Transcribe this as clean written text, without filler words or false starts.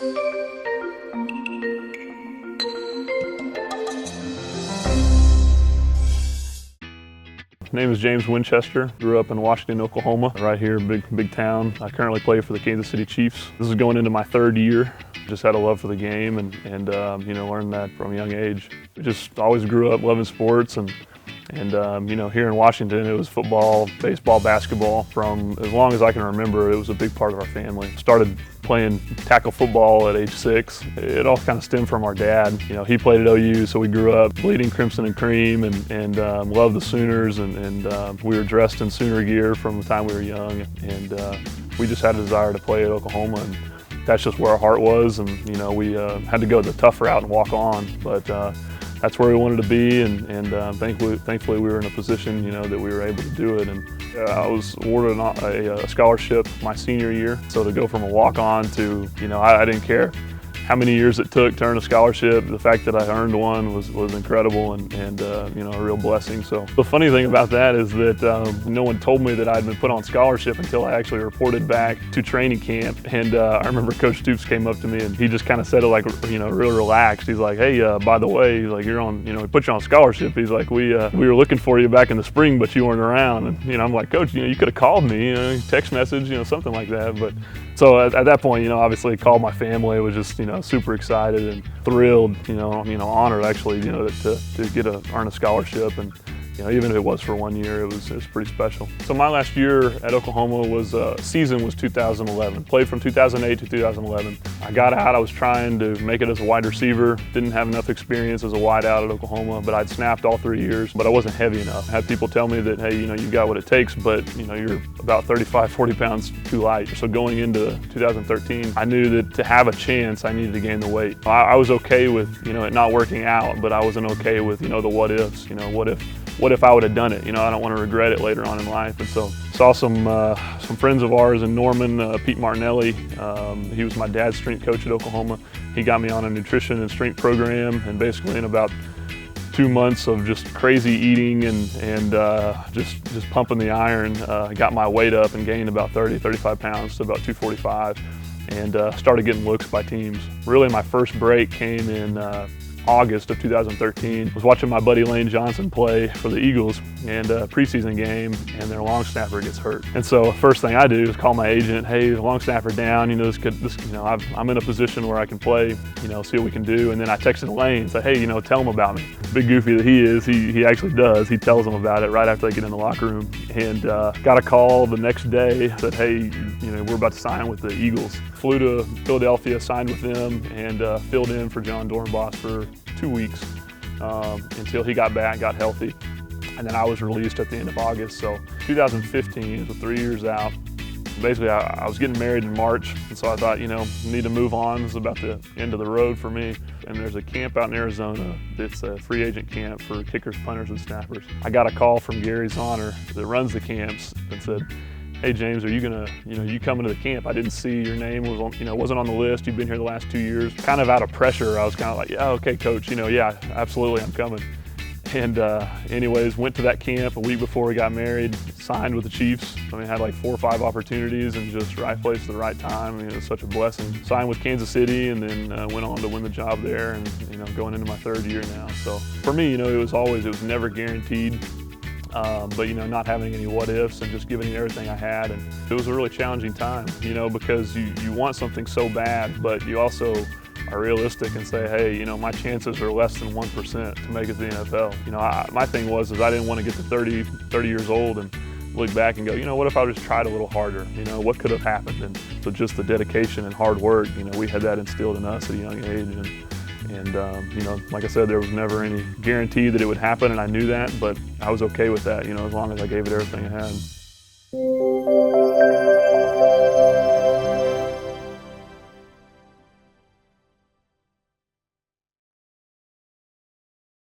My name is James Winchester. Grew up in Washington, Oklahoma, right here, big town. I currently play for the Kansas City Chiefs. This is going into my third year. Just had a love for the game and learned that from a young age. Just always grew up loving sports and here in Washington, it was football, baseball, basketball. From as long as I can remember, it was a big part of our family. Started playing tackle football at age 6. It all kind of stemmed from our dad. He played at OU, so we grew up bleeding crimson and cream and loved the Sooners. And we were dressed in Sooner gear from the time we were young. And we just had a desire to play at Oklahoma. And that's just where our heart was. And we had to go the tough route and walk on. But that's where we wanted to be, and thankfully we were in a position, that we were able to do it. And I was awarded a scholarship my senior year, so to go from a walk-on to, I didn't care how many years it took to earn a scholarship. The fact that I earned one was incredible and a real blessing. So the funny thing about that is that no one told me that I'd been put on scholarship until I actually reported back to training camp. And I remember Coach Stoops came up to me and he just kind of said it like, real relaxed. He's like, hey, by the way, like you're on, we put you on scholarship. He's like, we were looking for you back in the spring, but you weren't around. And I'm like, Coach, you could have called me, text message, something like that. But so at that point, obviously called my family. It was just, super excited and thrilled, honored actually, to earn a scholarship. And even if it was for 1 year, it was pretty special. So my last year at Oklahoma season was 2011. Played from 2008 to 2011. I got out, I was trying to make it as a wide receiver. Didn't have enough experience as a wide out at Oklahoma, but I'd snapped all 3 years, but I wasn't heavy enough. I had people tell me that, hey, you've got what it takes, but you're about 35, 40 pounds too light. So going into 2013, I knew that to have a chance, I needed to gain the weight. I was okay with, it not working out, but I wasn't okay with, the what ifs. What if I would have done it? I don't want to regret it later on in life. And so saw some friends of ours in Norman, Pete Martinelli. He was my dad's strength coach at Oklahoma. He got me on a nutrition and strength program, and basically in about 2 months of just crazy eating and just pumping the iron, got my weight up and gained about 30, 35 pounds to about 245, and started getting looks by teams. Really, my first break came in August of 2013. I was watching my buddy Lane Johnson play for the Eagles and a preseason game, and their long snapper gets hurt. And so first thing I do is call my agent, hey, the long snapper down, I'm in a position where I can play, see what we can do. And then I texted Lane, said, hey, tell him about me. Big goofy that he is, he actually does. He tells them about it right after they get in the locker room. And got a call the next day, said, hey, we're about to sign with the Eagles. Flew to Philadelphia, signed with them, and filled in for John Dornbos for 2 weeks until he got back, got healthy. And then I was released at the end of August. So 2015, so 3 years out. Basically, I was getting married in March, and so I thought, need to move on. This is about the end of the road for me. And there's a camp out in Arizona that's a free agent camp for kickers, punters, and snappers. I got a call from Gary Zahner that runs the camps and said, hey James, are you gonna, you coming to the camp? I didn't see your name was on, wasn't on the list. You've been here the last 2 years. Kind of out of pressure, I was kind of like, yeah, okay, coach, yeah, absolutely, I'm coming. And anyways, went to that camp a week before we got married, signed with the Chiefs. Had like 4 or 5 opportunities and just right place at the right time. It was such a blessing. Signed with Kansas City and then went on to win the job there and, going into my 3rd year now. So for me, it was never guaranteed. But not having any what ifs and just giving everything I had, and it was a really challenging time, because you want something so bad, but you also are realistic and say, hey, my chances are less than 1% to make it to the NFL. My thing was I didn't want to get to 30 years old and look back and go, what if I just tried a little harder? What could have happened? And so just the dedication and hard work, we had that instilled in us at a young age. And like I said, there was never any guarantee that it would happen, and I knew that, but I was okay with that, as long as I gave it everything I had.